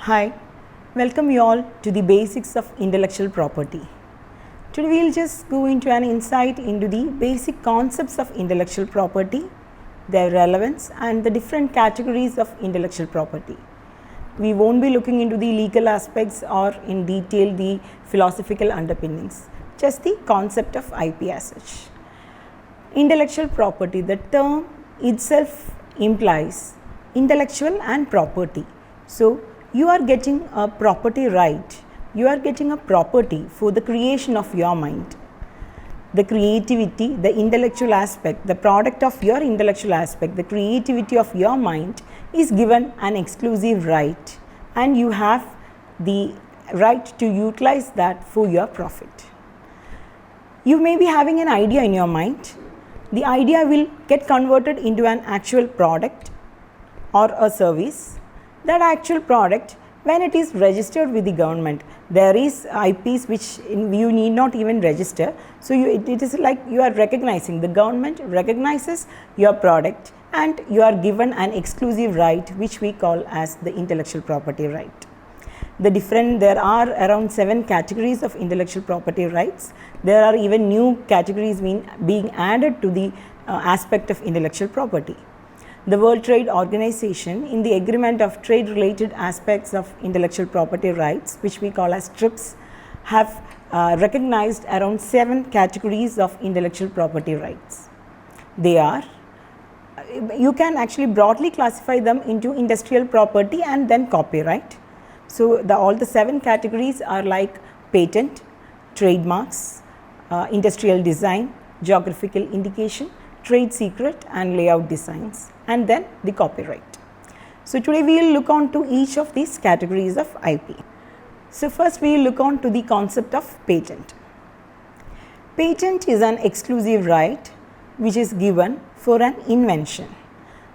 Hi, welcome you all to the basics of intellectual property. Today we will just go into an insight into the basic concepts of intellectual property, their relevance and the different categories of intellectual property. We won't be looking into the legal aspects or in detail the philosophical underpinnings, just the concept of IP as such. Intellectual property, the term itself implies intellectual and property. So, you are getting a property right, you are getting a property for the creation of your mind. The creativity, the intellectual aspect, the product of your intellectual aspect, the creativity of your mind is given an exclusive right, and you have the right to utilize that for your profit. You may be having an idea in your mind. The idea will get converted into an actual product or a service. That actual product, when it is registered with the government, there is IPs which you need not even register. So, it is like you are recognizing, the government recognizes your product and you are given an exclusive right which we call as the intellectual property right. There are around 7 categories of intellectual property rights. There are even new categories being added to the aspect of intellectual property. The World Trade Organization, in the agreement of trade related aspects of intellectual property rights, which we call as TRIPS, have recognized around 7 categories of intellectual property rights. They are, you can actually broadly classify them into industrial property and then copyright. So, all the 7 categories are like patent, trademarks, industrial design, geographical indication, trade secret and layout designs, and then the copyright. So, today we will look on to each of these categories of IP. So, first we will look on to the concept of patent. Patent is an exclusive right which is given for an invention.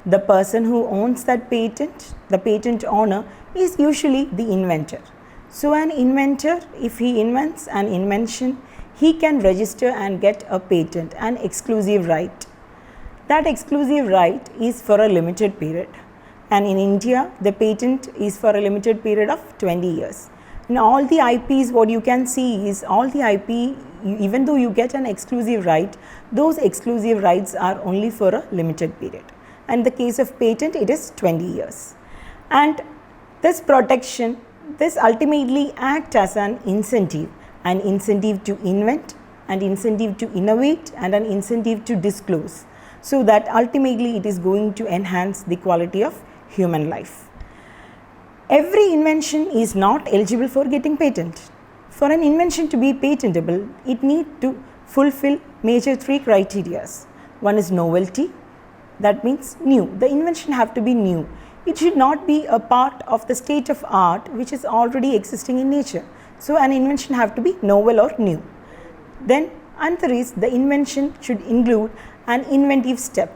The person who owns that patent, the patent owner, is usually the inventor. So, an inventor, if he invents an invention, he can register and get a patent, an exclusive right. That exclusive right is for a limited period, and in India the patent is for a limited period of 20 years. In all the IPs, what you can see is all the IP, even though you get an exclusive right, those exclusive rights are only for a limited period. And in the case of patent, it is 20 years. And this protection, this ultimately acts as an incentive to invent, an incentive to innovate, and an incentive to disclose. So that ultimately it is going to enhance the quality of human life. Every invention is not eligible for getting patent. For an invention to be patentable, it needs to fulfill major 3 criteria. One is novelty, that means new. The invention have to be new. It should not be a part of the state of art which is already existing in nature. So, an invention have to be novel or new. Then another is the invention should include an inventive step.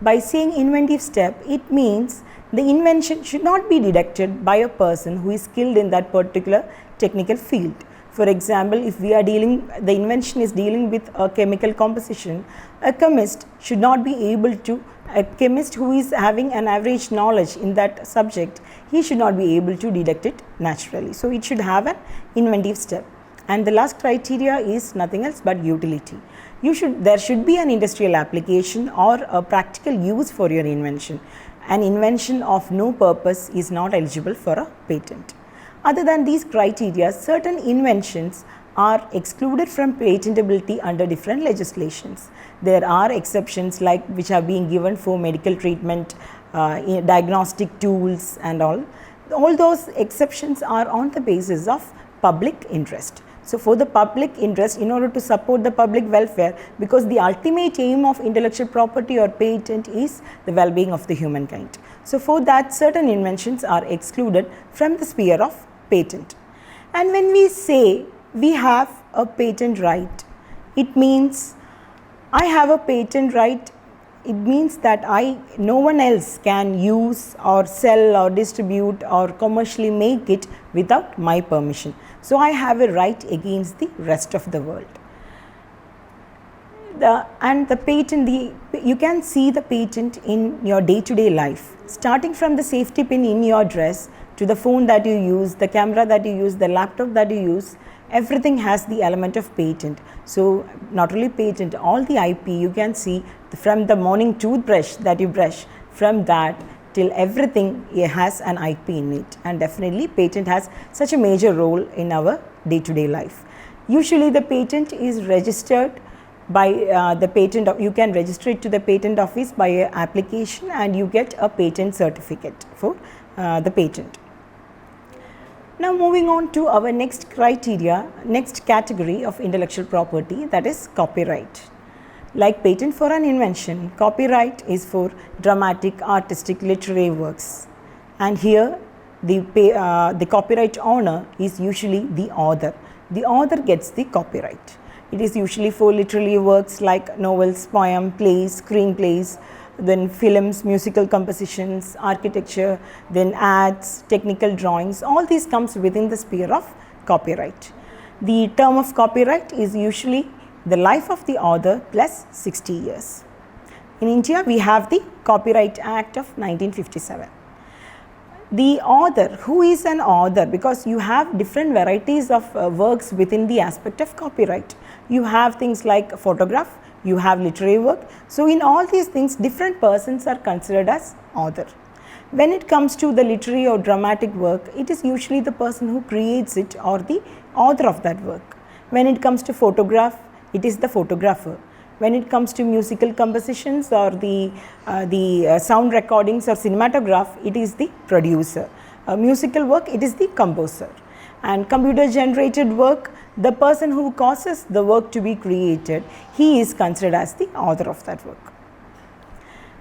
By saying inventive step, it means the invention should not be deducted by a person who is skilled in that particular technical field. For example, if the invention is dealing with a chemical composition, a chemist should not be able to, a chemist who is having an average knowledge in that subject, he should not be able to deduct it naturally. So, it should have an inventive step. And the last criteria is nothing else but utility. There should be an industrial application or a practical use for your invention. An invention of no purpose is not eligible for a patent. Other than these criteria, certain inventions are excluded from patentability under different legislations. There are exceptions like which are being given for medical treatment, diagnostic tools and all. All those exceptions are on the basis of public interest. So, for the public interest, in order to support the public welfare, because the ultimate aim of intellectual property or patent is the well-being of the humankind. So, for that, certain inventions are excluded from the sphere of patent. And when we say we have a patent right, it means I have a patent right. It means that no one else can use or sell or distribute or commercially make it without my permission. So, I have a right against the rest of the world. The patent, you can see the patent in your day-to-day life, starting from the safety pin in your dress to the phone that you use, the camera that you use, the laptop that you use, everything has the element of patent. So not only patent, all the IP you can see from the morning toothbrush that you brush, from that till everything has an IP in it, and definitely patent has such a major role in our day-to-day life. Usually the patent is registered by you can register it to the patent office by an application, and you get a patent certificate for the patent. Now moving on to our next category of intellectual property, that is copyright. Like patent for an invention, copyright is for dramatic, artistic, literary works, and here the copyright owner is usually the author. The author gets the copyright. It is usually for literary works like novels, poems, plays, screenplays, then films, musical compositions, architecture, then ads, technical drawings. All these comes within the sphere of copyright. The term of copyright is usually the life of the author plus 60 years. In India, we have the Copyright Act of 1957. The author, who is an author? Because you have different varieties of works within the aspect of copyright. You have things like photograph, you have literary work. So in all these things, different persons are considered as author. When it comes to the literary or dramatic work, it is usually the person who creates it or the author of that work. When it comes to photograph, it is the photographer. When it comes to musical compositions or the sound recordings or cinematograph, it is the producer. Musical work, it is the composer. And computer generated work, the person who causes the work to be created, he is considered as the author of that work.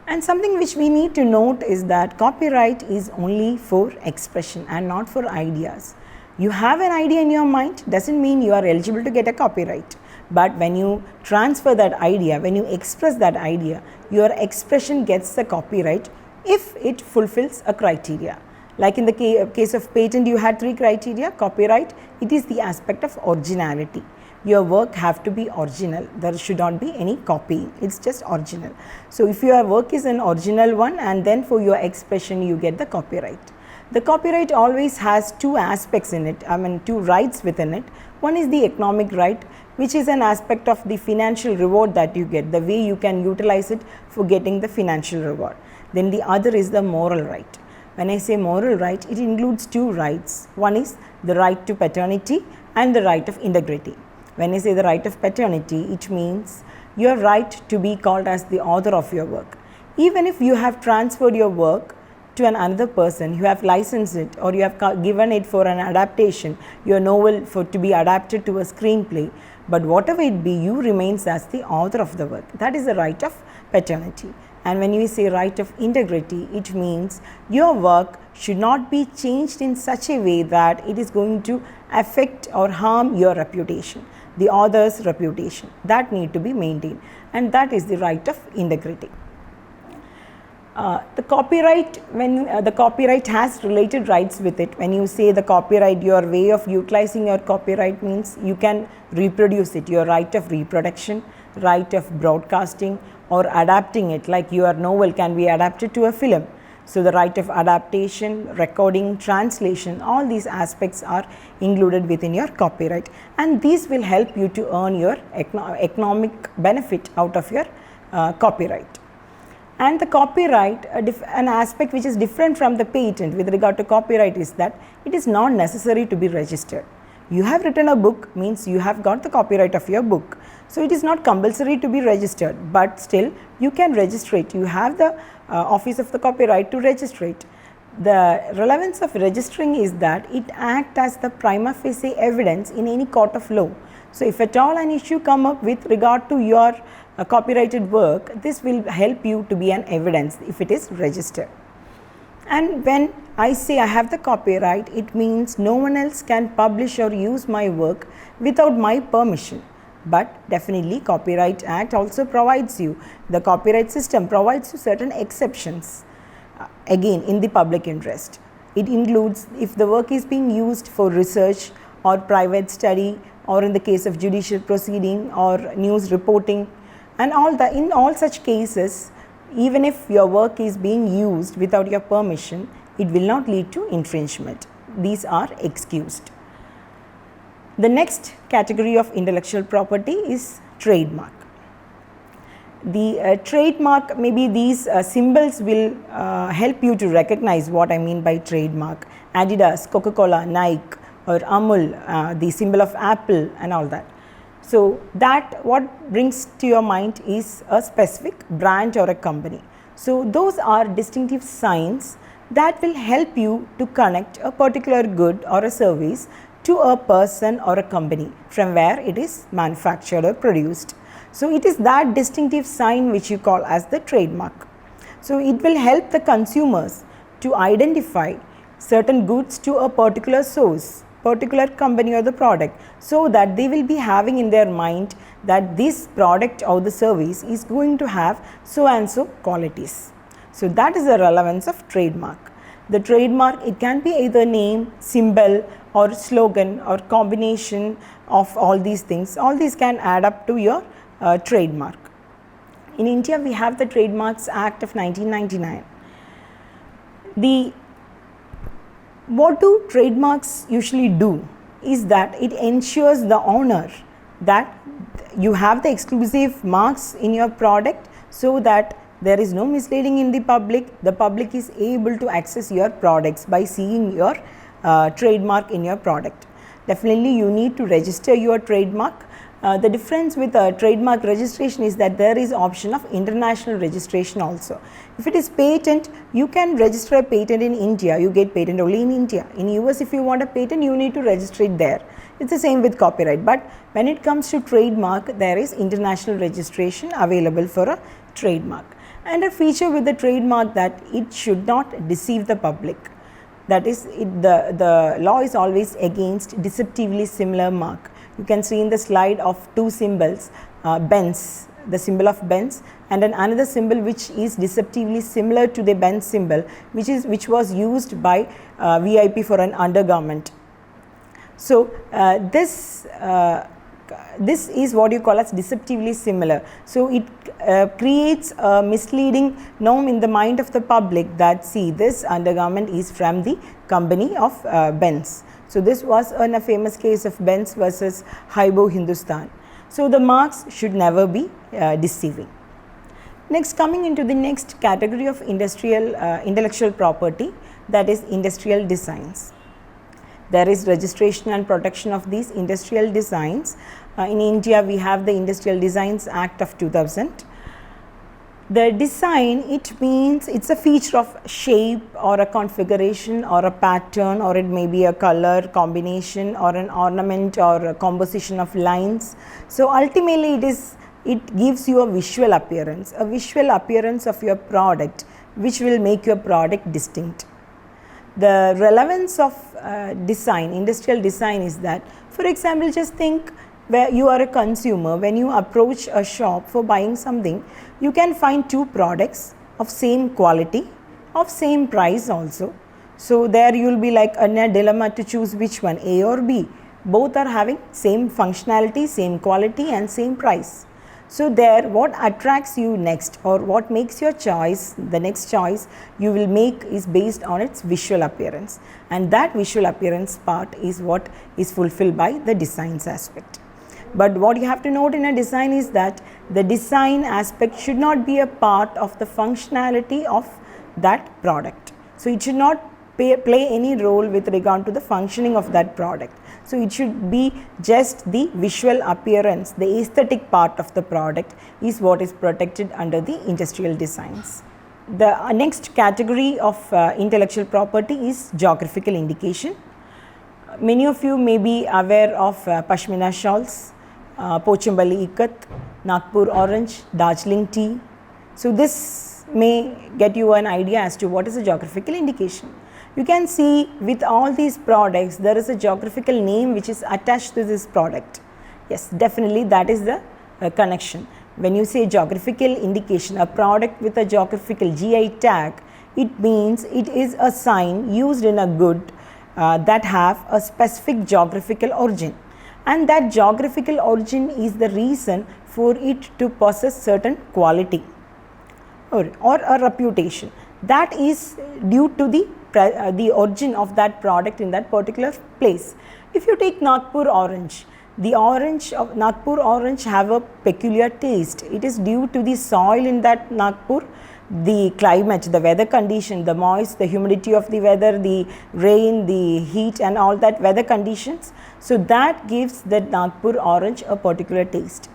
And something which we need to note is that copyright is only for expression and not for ideas. You have an idea in your mind, doesn't mean you are eligible to get a copyright. But when you transfer that idea, when you express that idea, your expression gets the copyright if it fulfills a criteria. Like in the case of patent, you had 3 criteria. Copyright, it is the aspect of originality. Your work have to be original. There should not be any copying. It's just original. So if your work is an original one, and then for your expression, you get the copyright. The copyright always has 2 aspects in it, 2 rights within it. One is the economic right, which is an aspect of the financial reward that you get, the way you can utilize it for getting the financial reward. Then the other is the moral right. When I say moral right, it includes 2 rights. One is the right to paternity and the right of integrity. When I say the right of paternity, it means your right to be called as the author of your work. Even if you have transferred your work to another person, you have licensed it or you have given it for an adaptation, your novel to be adapted to a screenplay, but whatever it be, you remains as the author of the work. That is the right of paternity. And when we say right of integrity, it means your work should not be changed in such a way that it is going to affect or harm your reputation, the author's reputation. That need to be maintained, and that is the right of integrity. The copyright, when the copyright has related rights with it. When you say the copyright, your way of utilizing your copyright means you can reproduce it, your right of reproduction, right of broadcasting or adapting it, like your novel can be adapted to a film. So the right of adaptation, recording, translation, all these aspects are included within your copyright, and these will help you to earn your economic benefit out of your copyright. And the copyright, an aspect which is different from the patent with regard to copyright is that it is not necessary to be registered. You have written a book means you have got the copyright of your book. So it is not compulsory to be registered, but still you can register it. You have the office of the copyright to register it. The relevance of registering is that it acts as the prima facie evidence in any court of law. So if at all an issue come up with regard to your copyrighted work, this will help you to be an evidence if it is registered. And when I say I have the copyright, it means no one else can publish or use my work without my permission. But definitely Copyright Act also provides you, the copyright system provides you certain exceptions, again in the public interest. It includes if the work is being used for research or private study, or in the case of judicial proceeding or news reporting, and in all such cases, even if your work is being used without your permission, it will not lead to infringement. These are excused. The next category of intellectual property is trademark. The trademark, maybe these symbols will help you to recognize what I mean by trademark. Adidas, Coca-Cola, Nike, or Amul, the symbol of Apple and all that. So that what brings to your mind is a specific brand or a company. So those are distinctive signs that will help you to connect a particular good or a service to a person or a company from where it is manufactured or produced. So it is that distinctive sign which you call as the trademark. So it will help the consumers to identify certain goods to a particular source, particular company or the product, so that they will be having in their mind that this product or the service is going to have so and so qualities. So that is the relevance of trademark. The trademark, it can be either name, symbol or slogan or combination of all these things. All these can add up to your trademark. In India, we have the Trademarks Act of 1999. What do trademarks usually do is that it ensures the owner that you have the exclusive marks in your product, so that there is no misleading in the public is able to access your products by seeing your trademark in your product. Definitely you need to register your trademark. The difference with trademark registration is that there is option of international registration also. If it is patent, you can register a patent in India, you get patent only in India. In US, if you want a patent, you need to register it there. It's the same with copyright, but when it comes to trademark, there is international registration available for a trademark. And a feature with the trademark that it should not deceive the public. That is, the law is always against deceptively similar mark. You can see in the slide of two symbols, Benz, the symbol of Benz, and then another symbol which is deceptively similar to the Benz symbol, which was used by VIP for an undergarment. So this is what you call as deceptively similar. So it creates a misleading norm in the mind of the public that, see, this undergarment is from the company of Benz. So this was a famous case of Benz versus Haibo Hindustan. So the marks should never be deceiving. Next, coming into the next category of intellectual property, that is industrial designs. There is registration and protection of these industrial designs. In India, we have the Industrial Designs Act of 2000. The design, it means it's a feature of shape or a configuration or a pattern, or it may be a color combination or an ornament or a composition of lines. So ultimately it gives you a visual appearance of your product, which will make your product distinct. The relevance of design, industrial design, is that, for example, just think where you are a consumer, when you approach a shop for buying something, you can find two products of same quality, of same price also. So there you will be like in a dilemma to choose which one, A or B. Both are having same functionality, same quality and same price. So there, what attracts you next, or what makes your choice, the next choice you will make, is based on its visual appearance, and that visual appearance part is what is fulfilled by the designs aspect. But what you have to note in a design is that the design aspect should not be a part of the functionality of that product. So it should not play any role with regard to the functioning of that product. So it should be just the visual appearance, the aesthetic part of the product is what is protected under the industrial designs. The next category of intellectual property is geographical indication. Many of you may be aware of Pashmina shawls, Pochambali ikat, Nagpur orange, Darjeeling tea. So this may get you an idea as to what is a geographical indication. You can see with all these products, there is a geographical name which is attached to this product. Yes, definitely that is the connection. When you say geographical indication, a product with a geographical GI tag, it means it is a sign used in a good that have a specific geographical origin. And that geographical origin is the reason for it to possess certain quality or a reputation. That is due to the the origin of that product in that particular place. If you take Nagpur orange, the orange of Nagpur orange have a peculiar taste. It is due to the soil in that Nagpur, the climate, the weather condition, the moist, the humidity of the weather, the rain, the heat and all that weather conditions. So that gives that Nagpur orange a particular taste.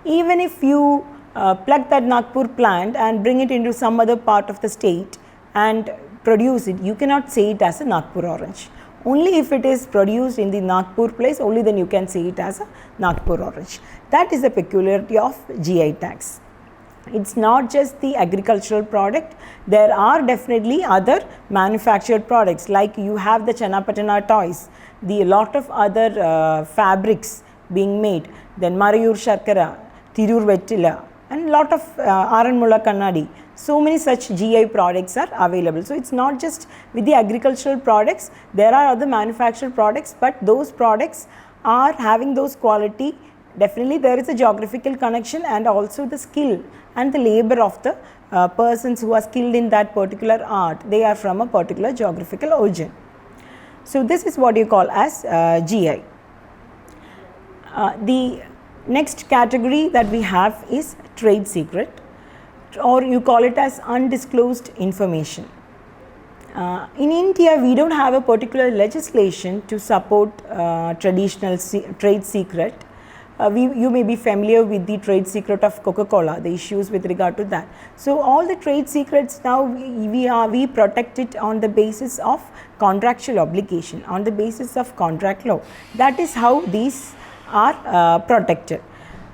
Even if you pluck that Nagpur plant and bring it into some other part of the state and produce it, you cannot say it as a Nagpur orange. Only if it is produced in the Nagpur place, only then you can say it as a Nagpur orange. That is the peculiarity of GI tags. It's not just the agricultural product, there are definitely other manufactured products, like you have the Channapatna toys, the lot of other fabrics being made, then Marayur Sharkara, Tirur Vettila and lot of Aranmula Kannadi. So many such GI products are available. So it's not just with the agricultural products, there are other manufactured products, but those products are having those quality. Definitely there is a geographical connection and also the skill and the labor of the persons who are skilled in that particular art. They are from a particular geographical origin. So this is what you call as GI. The next category that we have is trade secret, or you call it as undisclosed information. In India, we don't have a particular legislation to support traditional trade secret. You may be familiar with the trade secret of Coca-Cola, the issues with regard to that. So all the trade secrets now we protect it on the basis of contractual obligation, on the basis of contract law. That is how these are protected.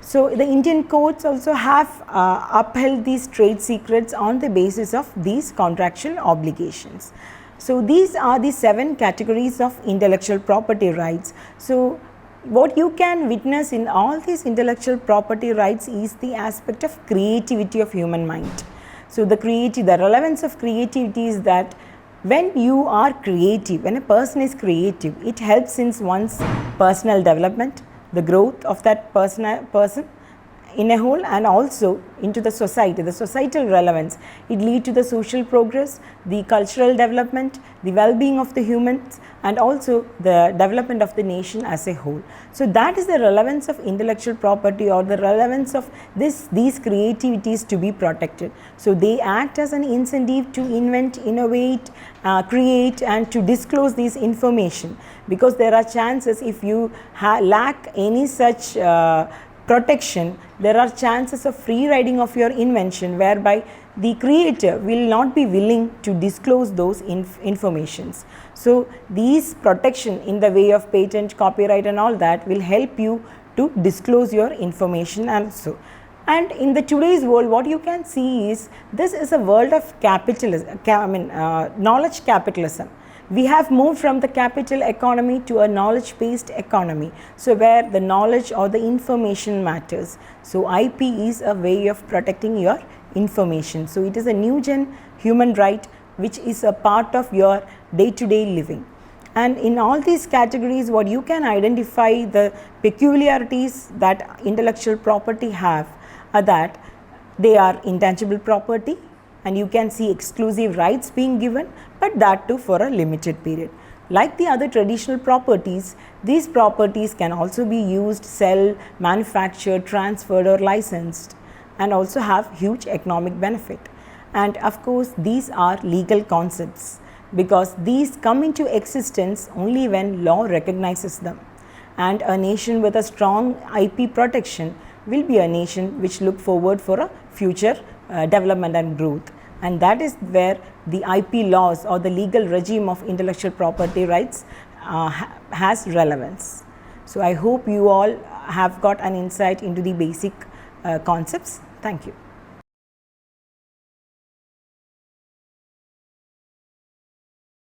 So the Indian courts also have upheld these trade secrets on the basis of these contractual obligations. So these are the 7 categories of intellectual property rights. So what you can witness in all these intellectual property rights is the aspect of creativity of human mind. So the relevance of creativity is that when you are creative, when a person is creative, it helps in one's personal development, the growth of that person in a whole, and also into the society, the societal relevance. It leads to the social progress, the cultural development, the well-being of the humans, and also the development of the nation as a whole. So that is the relevance of intellectual property, or the relevance of these creativities to be protected. So they act as an incentive to invent, innovate, create and to disclose this information, because there are chances if you lack any such protection, there are chances of free riding of your invention, whereby the creator will not be willing to disclose those informations. So these protection in the way of patent, copyright and all that will help you to disclose your information also. And in the today's world, what you can see is this is a world of capitalism, knowledge capitalism. We have moved from the capital economy to a knowledge-based economy, so where the knowledge or the information matters. So IP is a way of protecting your information. So it is a new gen human right which is a part of your day-to-day living. And in all these categories, what you can identify the peculiarities that intellectual property have are that they are intangible property, and you can see exclusive rights being given, but that too for a limited period. Like the other traditional properties, these properties can also be used, sell, manufactured, transferred or licensed, and also have huge economic benefit. And of course, these are legal concepts, because these come into existence only when law recognizes them. And a nation with a strong IP protection will be a nation which look forward for a future development and growth. And that is where the IP laws or the legal regime of intellectual property rights has relevance. So I hope you all have got an insight into the basic concepts. Thank you.